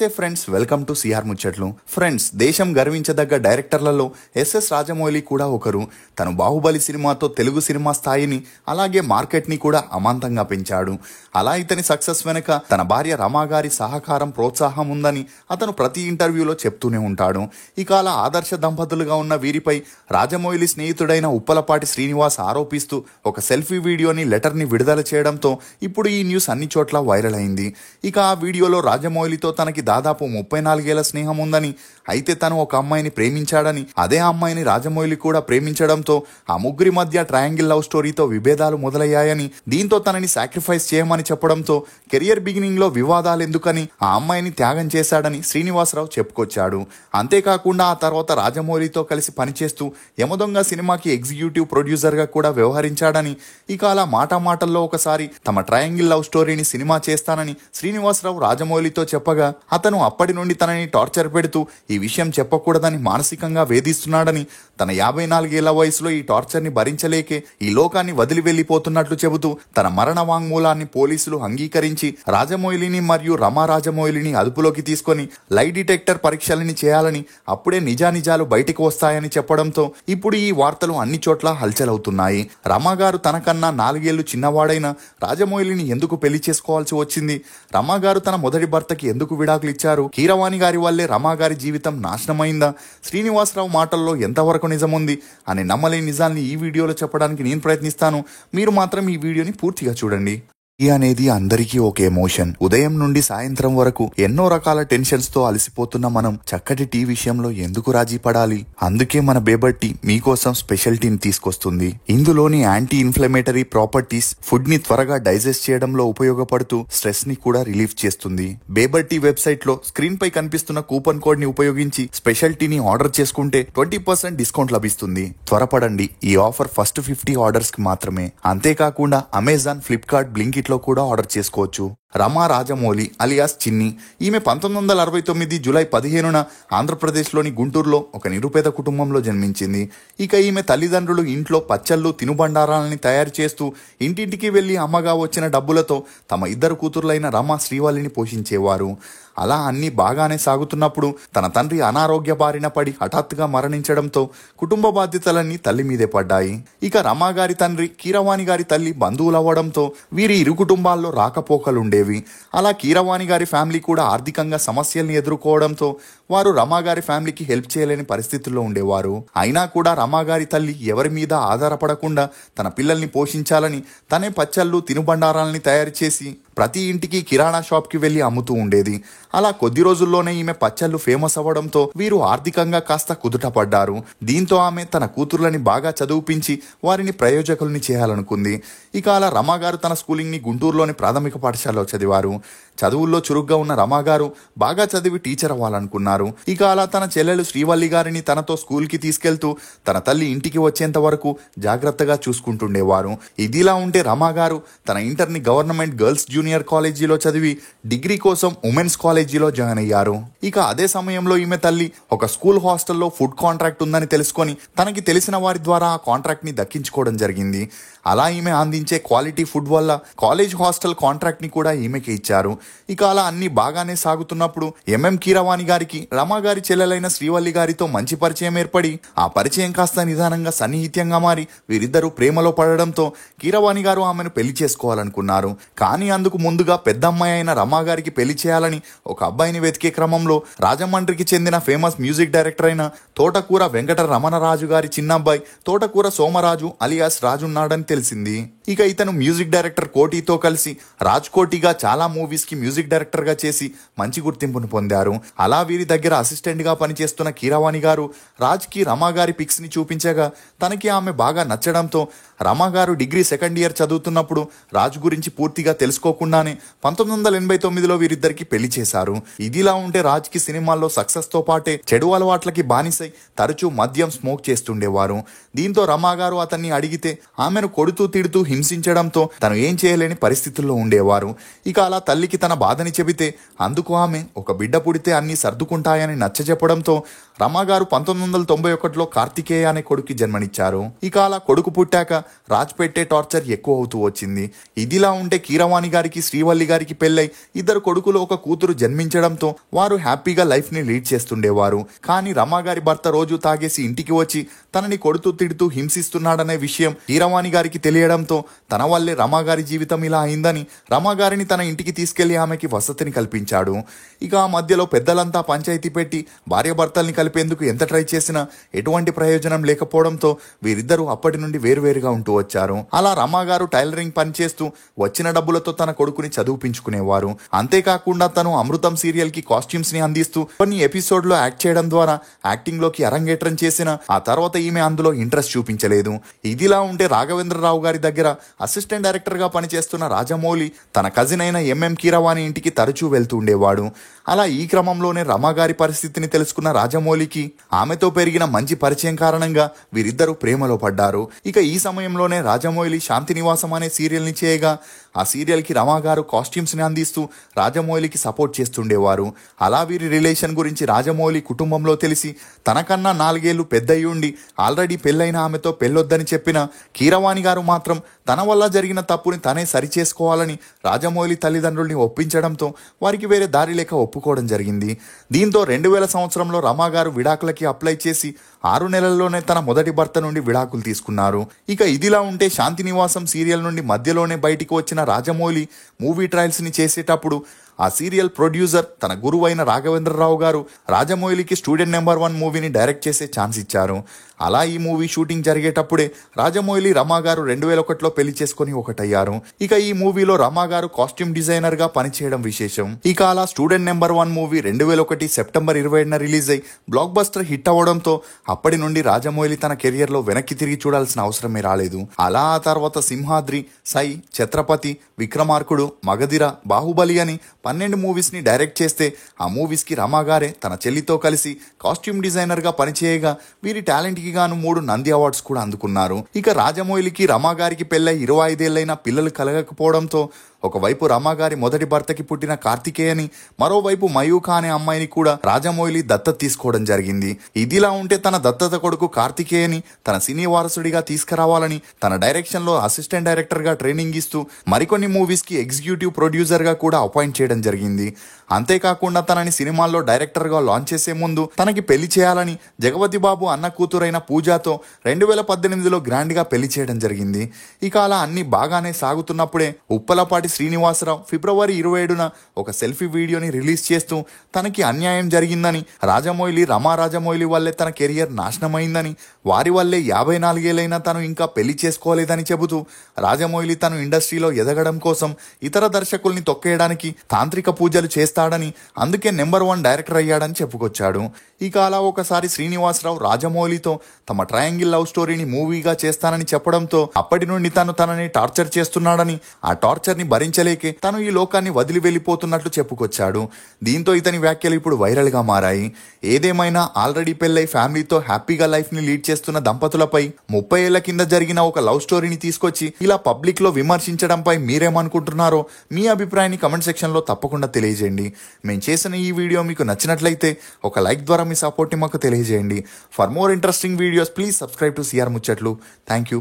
నమస్తే friends, welcome to CR ముచ్చట్లు. Friends, దేశం గర్వించదగ్గ డైరెక్టర్లలో ఎస్ఎస్ రాజమౌళి కూడా ఒకరు. తను బాహుబలి సినిమాతో తెలుగు సినిమా స్థాయిని అలాగే మార్కెట్ని కూడా అమాంతంగా పెంచాడు. అలా ఇతని సక్సెస్ వెనుక తన భార్య రమా గారి సహకారం, ప్రోత్సాహం ఉందని అతను ప్రతి ఇంటర్వ్యూలో చెప్తూనే ఉంటాడు. ఇక అలా ఆదర్శ దంపతులుగా ఉన్న వీరిపై రాజమౌళి స్నేహితుడైన ఉప్పలపాటి శ్రీనివాస్ ఆరోపిస్తూ ఒక సెల్ఫీ వీడియోని, లెటర్ని విడుదల చేయడంతో ఇప్పుడు ఈ న్యూస్ అన్ని చోట్ల వైరల్ అయింది. ఇక ఆ వీడియోలో రాజమౌళితో తనకి దాదాపు 34 ఏళ్ల స్నేహం ఉందని, అయితే తను ఒక అమ్మాయిని ప్రేమించాడని, అదే అమ్మాయిని రాజమౌళి కూడా ప్రేమించడంతో ఆ ముగ్గురి మధ్య ట్రయాంగిల్ లవ్ స్టోరీతో విభేదాలు మొదలయ్యాయని, దీంతో తనని సాక్రిఫైస్ చేయమని చెప్పడంతో కెరియర్ బిగినింగ్ లో వివాదాలు ఎందుకని ఆ అమ్మాయిని త్యాగం చేశాడని శ్రీనివాసరావు చెప్పుకొచ్చాడు. అంతేకాకుండా ఆ తర్వాత రాజమౌళితో కలిసి పనిచేస్తూ యమదొంగ సినిమాకి ఎగ్జిక్యూటివ్ ప్రొడ్యూసర్ గా కూడా వ్యవహరించాడని, ఇక అలా మాటల్లో ఒకసారి తమ ట్రయాంగిల్ లవ్ స్టోరీని సినిమా చేస్తానని శ్రీనివాసరావు రాజమౌళితో చెప్పగా, అతను అప్పటి నుండి తనని టార్చర్ పెడుతూ ఈ విషయం చెప్పకూడదని మానసికంగా వేధిస్తున్నాడని, తన 54 ఏళ్ల వయసులో ఈ టార్చర్ ని భరించలేకే ఈ లోకాన్ని వదిలి వెళ్లిపోతున్నట్లు చెబుతూ తన మరణ వాంగ్మూలాన్ని పోలీసులు అంగీకరించి రాజమౌళిని మరియు రమా రాజమౌళిని అదుపులోకి తీసుకొని లై డిటెక్టర్ పరీక్షలని చేయాలని, అప్పుడే నిజానిజాలు బయటికి వస్తాయని చెప్పడంతో ఇప్పుడు ఈ వార్తలు అన్ని చోట్ల హల్చలవుతున్నాయి. రమా గారు తనకన్నా 4 ఏళ్లు చిన్నవాడైన రాజమౌళిని ఎందుకు పెళ్లి చేసుకోవాల్సి వచ్చింది? రమా గారు తన మొదటి భర్తకి ఎందుకు విడాకులు ఇచ్చారు? కీరవాణి గారి వల్లే రమా గారి జీవితం నాశనమైందా? శ్రీనివాసరావు మాటల్లో ఎంతవరకు నిజముంది అనే నమ్మలేని నిజాల్ని ఈ వీడియోలో చెప్పడానికి నేను ప్రయత్నిస్తాను. మీరు మాత్రం ఈ వీడియోని పూర్తిగా చూడండి. అనేది అందరికీ ఒక ఎమోషన్. ఉదయం నుండి సాయంత్రం వరకు ఎన్నో రకాల టెన్షన్స్ తో అలసిపోతున్న మనం చక్కటి టీ విషయంలో ఎందుకు రాజీ పడాలి? అందుకే మన బేబర్ టీ మీకోసం స్పెషల్ టీని తీసుకొస్తుంది. ఇందులోని యాంటీ ఇన్ఫ్లమేటరీ ప్రాపర్టీస్ ఫుడ్ ని త్వరగా డైజెస్ట్ చేయడంలో ఉపయోగపడుతూ స్ట్రెస్ ని కూడా రిలీఫ్ చేస్తుంది. బేబర్ టీ వెబ్సైట్ లో స్క్రీన్ పై కనిపిస్తున్న కూపన్ కోడ్ ని ఉపయోగించి స్పెషల్ టీని ఆర్డర్ చేసుకుంటే 20% డిస్కౌంట్ లభిస్తుంది. త్వరపడండి, ఈ ఆఫర్ ఫస్ట్ 50 ఆర్డర్స్ కి మాత్రమే. అంతేకాకుండా అమెజాన్, ఫ్లిప్కార్ట్, బ్లింకిట్ లో కూడా ఆర్డర్ చేసుకోవచ్చు. రమా రాజమౌళి అలియాస్ చిన్ని. ఈమె 1969 జూలై 15న ఆంధ్రప్రదేశ్లోని గుంటూరులో ఒక నిరుపేద కుటుంబంలో జన్మించింది. ఇక ఈమె తల్లిదండ్రులు ఇంట్లో పచ్చళ్ళు, తినుబండారాలని తయారు చేస్తూ ఇంటింటికి వెళ్లి అమ్మగా వచ్చిన డబ్బులతో తమ 2 కూతుర్లైన రమ, శ్రీవల్లిని పోషించేవారు. అలా అన్ని బాగానే సాగుతున్నప్పుడు తన తండ్రి అనారోగ్య బారిన పడి హఠాత్తుగా మరణించడంతో కుటుంబ బాధ్యతలన్నీ తల్లి మీదే పడ్డాయి. ఇక రమా గారి తండ్రి, కీరవాణి గారి తల్లి బంధువులవ్వడంతో వీరి ఇరు కుటుంబాల్లో రాకపోకలుండేవి. అలా కీరవాణి గారి ఫ్యామిలీ కూడా ఆర్థికంగా సమస్యల్ని ఎదుర్కోవడంతో వారు రమా గారి ఫ్యామిలీకి హెల్ప్ చేయలేని పరిస్థితుల్లో ఉండేవారు. అయినా కూడా రమా గారి తల్లి ఎవరి మీద ఆధారపడకుండా తన పిల్లల్ని పోషించాలని తనే పచ్చళ్ళు, తినుబండారాలని తయారు చేసి ప్రతి ఇంటికి కిరాణా షాప్ కి వెళ్లి అమ్ముతూ ఉండేది. అలా కొద్ది రోజుల్లోనే ఈమె పచ్చళ్ళు ఫేమస్ అవ్వడంతో వీరు ఆర్థికంగా కాస్త కుదుట పడ్డారు. దీంతో ఆమె తన కూతుర్లని బాగా చదివిపించి వారిని ప్రయోజకుల్ని చేయాలనుకుంది. ఇక అలా రమా గారు తన స్కూలింగ్ ని గుంటూరులోని ప్రాథమిక పాఠశాలలో చదివారు. చదువుల్లో చురుగ్గా ఉన్న రమా గారు బాగా చదివి టీచర్ అవ్వాలనుకున్నారు. ఇక అలా తన చెల్లెలు శ్రీవల్లి గారిని తనతో స్కూల్ కి తీసుకెళ్తూ తన తల్లి ఇంటికి వచ్చేంత వరకు జాగ్రత్తగా చూసుకుంటుండేవారు. ఇదిలా ఉంటే రమా గారు తన ఇంటర్ని గవర్నమెంట్ గర్ల్స్ జూనియర్ కాలేజీలో చదివి డిగ్రీ కోసం ఉమెన్స్ కాలేజీలో జాయిన్ అయ్యారు. ఇక అదే సమయంలో ఈమె తల్లి ఒక స్కూల్ హాస్టల్లో ఫుడ్ కాంట్రాక్ట్ ఉందని తెలుసుకొని తనకి తెలిసిన వారి ద్వారా ఆ కాంట్రాక్ట్ ని దక్కించుకోవడం జరిగింది. అలా ఈమె అందించే క్వాలిటీ ఫుడ్ వల్ల కాలేజ్ హాస్టల్ కాంట్రాక్ట్ ని కూడా ఈమెకి ఇచ్చారు. ఇక అలా అన్ని బాగానే సాగుతున్నప్పుడు ఎంఎం కీరవాణి గారికి రమా గారి చెల్లెలైన శ్రీవల్లి గారితో మంచి పరిచయం ఏర్పడి ఆ పరిచయం కాస్త నిదానంగా సన్నిహిత్యంగా మారి వీరిద్దరూ ప్రేమలో పడడంతో కీరవాణి గారు ఆమెను పెళ్లి చేసుకోవాలనుకున్నారు. కానీ అందుకు ముందుగా పెద్దమ్మాయి అయిన రమా గారికి పెళ్లి చేయాలని ఒక అబ్బాయిని వెతికే క్రమంలో రాజమండ్రికి చెందిన ఫేమస్ మ్యూజిక్ డైరెక్టర్ అయిన తోటకూర వెంకట రమణరాజు గారి చిన్నబ్బాయి తోటకూర సోమరాజు అలియాస్ రాజు ఉన్నాడని తెలిసింది. ఇక ఇతను మ్యూజిక్ డైరెక్టర్ కోటితో కలిసి రాజ్ కోటిగా చాలా మూవీస్ కి మ్యూజిక్ డైరెక్టర్ గా చేసి మంచి గుర్తింపును పొందారు. అలా వీరి దగ్గర అసిస్టెంట్ గా పనిచేస్తున్న కీరవాణి గారు రాజ్ కి రమా గారి పిక్స్ ని చూపించగా తనకి ఆమె బాగా నచ్చడంతో రమా గారు డిగ్రీ సెకండ్ ఇయర్ చదువుతున్నప్పుడు రాజ్ గురించి పూర్తిగా తెలుసుకోకుండానే 1989లో వీరిద్దరికి పెళ్లి చేశారు. ఇదిలా ఉంటే రాజ్ కి సినిమాల్లో సక్సెస్ తో పాటే చెడు అలవాట్లకి బానిసై తరచూ మద్యం స్మోక్ చేస్తుండేవారు. దీంతో రమా గారు అతన్ని అడిగితే ఆమెను కొడుతూ తిడుతూ హింసించడంతో తను ఏం చేయలేని పరిస్థితుల్లో ఉండేవారు. ఇక అలా తల్లికి తన బాధని చెబితే అందుకు ఆమె ఒక బిడ్డ పుడితే అన్ని సర్దుకుంటాయని నచ్చజెప్పడంతో రమా గారు 1991లో కార్తికేయ అనే కొడుకు జన్మనిచ్చారు. ఇక అలా కొడుకు పుట్టాక రాజ్ పెట్టే టార్చర్ ఎక్కువ అవుతూ వచ్చింది. ఇదిలా ఉంటే కీరవాణి గారికి శ్రీవల్లి గారికి పెళ్ళై 2 కొడుకులు 1 కూతురు జన్మ జన్మించడంతో వారు హ్యాపీగా లైఫ్ ని లీడ్ చేస్తుండేవారు. కానీ రమాగారి భర్త రోజు తాగేసి ఇంటికి వచ్చి తనని కొడుతూ తిడుతూ హింసిస్తున్నాడనే విషయం కీరవాణి గారికి తెలియడంతో తన వల్లే రమాగారి జీవితం ఇలా అయిందని రమాగారిని తన ఇంటికి తీసుకెళ్లి ఆమెకి వసతిని కల్పించాడు. ఇక ఆ మధ్యలో పెద్దలంతా పంచాయతీ పెట్టి భార్యాభర్తల్ని కలిపేందుకు ఎంత ట్రై చేసినా ఎటువంటి ప్రయోజనం లేకపోవడంతో వీరిద్దరూ అప్పటి నుండి వేరువేరుగా ఉంటూ వచ్చారు. అలా రమాగారు టైలరింగ్ పని చేస్తూ వచ్చిన డబ్బులతో తన కొడుకుని చదివించుకునేవారు. అంతేకాకుండా తను అమృతం సీరియల్ కి కాస్ట్యూమ్స్ ని అందిస్తూ కొన్ని ఎపిసోడ్ లో యాక్ట్ చేయడం ద్వారా యాక్టింగ్ లోకి అరంగేట్రం చేసిన ఆ తర్వాత ఈమె అందులో ఇంట్రెస్ట్ చూపించలేదు. ఇదిలా ఉంటే రాఘవేంద్రరావు గారి దగ్గర అసిస్టెంట్ డైరెక్టర్ గా పనిచేస్తున్న రాజమౌళి తన కజిన్ అయిన ఎంఎం కీరవాణి ఇంటికి తరచూ వెళ్తూ ఉండేవాడు. అలా ఈ క్రమంలోనే రమాగారి పరిస్థితిని తెలుసుకున్న రాజమౌళికి ఆమెతో పెరిగిన మంచి పరిచయం కారణంగా వీరిద్దరూ ప్రేమలో పడ్డారు. ఇక ఈ సమయంలోనే రాజమౌళి శాంతినివాసం అనే సీరియల్ ని చేయగా ఆ సీరియల్ కి రమాగారు కాస్ట్యూమ్స్ ని అందిస్తూ రాజమౌళికి సపోర్ట్ చేస్తుండేవారు. అలా వీరి రిలేషన్ గురించి రాజమౌళి కుటుంబంలో తెలిసి తనకన్నా 4 ఏళ్లు పెద్దయి ఉండి ఆల్రెడీ పెళ్ళైన ఆమెతో పెళ్ళొద్దని చెప్పిన కీరవాణి గారు మాత్రం తన వల్ల జరిగిన తప్పుని తనే సరిచేసుకోవాలని రాజమౌళి తల్లిదండ్రుల్ని ఒప్పించడంతో వారికి వేరే దారి లేక ఒప్పుకోవడం జరిగింది. దీంతో 2000 సంవత్సరంలో రమాగారు విడాకులకి అప్లై చేసి 6 నెలల్లోనే తన మొదటి భర్త నుండి విడాకులు తీసుకున్నారు. ఇక ఇదిలా ఉంటే శాంతినివాసం సీరియల్ నుండి మధ్యలోనే బయటికి వచ్చిన రాజమౌళి మూవీ ట్రయల్స్ ని చేసేటప్పుడు ఆ సీరియల్ ప్రొడ్యూసర్ తన గురువైన రాఘవేంద్రరావు గారు రాజమౌళికి స్టూడెంట్ నెంబర్ 1 మూవీని డైరెక్ట్ చేసే ఛాన్స్ ఇచ్చారు. అలా ఈ మూవీ షూటింగ్ జరిగేటప్పుడే రాజమౌళి రమాగారు 2001లో పెళ్లి చేసుకుని ఒకటయ్యారు. ఇక ఈ మూవీలో రమాగారు కాస్ట్యూమ్ డిజైనర్ గా పనిచేయడం విశేషం. ఇక అలా స్టూడెంట్ నెంబర్ 1 మూవీ 2001 సెప్టెంబర్ 27న రిలీజ్ అయి బ్లాక్ బస్టర్ హిట్ అవ్వడంతో అప్పటి నుండి రాజమౌళి తన కెరియర్ లో వెనక్కి తిరిగి చూడాల్సిన అవసరమే రాలేదు. అలా ఆ తర్వాత సింహాద్రి, సై, ఛత్రపతి, విక్రమార్కుడు, మగధిర, బాహుబలి అని 12 మూవీస్ ని డైరెక్ట్ చేస్తే ఆ మూవీస్ కి రమాగారే తన చెల్లితో కలిసి కాస్ట్యూమ్ డిజైనర్ గా పనిచేయగా వీరి టాలెంట్ కి గాను 3 నంది అవార్డ్స్ కూడా అందుకున్నారు. ఇక రాజమౌళికి రమాగారికి పెళ్ళై 25 ఏళ్లైనా పిల్లలు కలగకపోవడంతో ఒకవైపు రమాగారి మొదటి భర్తకి పుట్టిన కార్తికేయని, మరోవైపు మయూఖ అనే అమ్మాయిని కూడా రాజమౌళి దత్తత తీసుకోవడం జరిగింది. ఇదిలా ఉంటే తన దత్తత కొడుకు కార్తికేయని తన సినీ వారసుడిగా తీసుకురావాలని తన డైరెక్షన్ లో అసిస్టెంట్ డైరెక్టర్ గా ట్రైనింగ్ ఇస్తూ మరికొన్ని మూవీస్ కి ఎగ్జిక్యూటివ్ ప్రొడ్యూసర్ గా కూడా అపాయింట్ చేయడం జరిగింది. అంతేకాకుండా తనని సినిమాల్లో డైరెక్టర్ గా లాంచ్ చేసే ముందు తనకి పెళ్లి చేయాలని జగపతి బాబు అన్న కూతురైన పూజాతో 2018లో గ్రాండ్ గా పెళ్లి చేయడం జరిగింది. ఇక అలా అన్ని బాగానే సాగుతున్నప్పుడే ఉప్పలపాటి శ్రీనివాసరావు ఫిబ్రవరి 27న ఒక సెల్ఫీ వీడియోని రిలీజ్ చేస్తూ తనకి అన్యాయం జరిగిందని, రాజమౌళి వల్లే తన కెరియర్ నాశనమైందని, వారి వల్లే 54 ఏళ్ళైనా తను ఇంకా పెళ్లి చేసుకోలేదని చెబుతూ రాజమౌళి తను ఇండస్ట్రీలో ఎదగడం కోసం ఇతర దర్శకుల్ని తొక్కేయడానికి తాంత్రిక పూజలు చేస్తాడని, అందుకే నెంబర్ 1 డైరెక్టర్ అయ్యాడని చెప్పుకొచ్చాడు. ఇక అలా ఒకసారి శ్రీనివాసరావు రాజమౌళితో తమ ట్రయాంగిల్ లవ్ స్టోరీని మూవీగా చేస్తానని చెప్పడంతో అప్పటి నుండి తనని టార్చర్ చేస్తున్నాడని, ఆ టార్చర్ ని భరించలేకే తను ఈ లోకాన్ని వదిలి వెళ్లిపోతున్నట్లు చెప్పుకొచ్చాడు. దీంతో ఇతని వ్యాఖ్యలు ఇప్పుడు వైరల్ గా మారాయి. ఏదేమైనా ఆల్రెడీ పెళ్ళై ఫ్యామిలీతో హ్యాపీగా లైఫ్ ని లీడ్ చేస్తున్న దంపతులపై 30 ఏళ్ల కింద జరిగిన ఒక లవ్ స్టోరీని తీసుకొచ్చి ఇలా పబ్లిక్ లో విమర్శించడంపై మీరేమనుకుంటున్నారో మీ అభిప్రాయాన్ని కమెంట్ సెక్షన్ లో తప్పకుండా తెలియజేయండి. మేము చేసిన ఈ వీడియో మీకు నచ్చినట్లయితే ఒక లైక్ ద్వారా మీ సపోర్ట్ ని మాకు తెలియజేయండి. For more interesting videos please subscribe to CR ముచ్చట్లు. Thank you.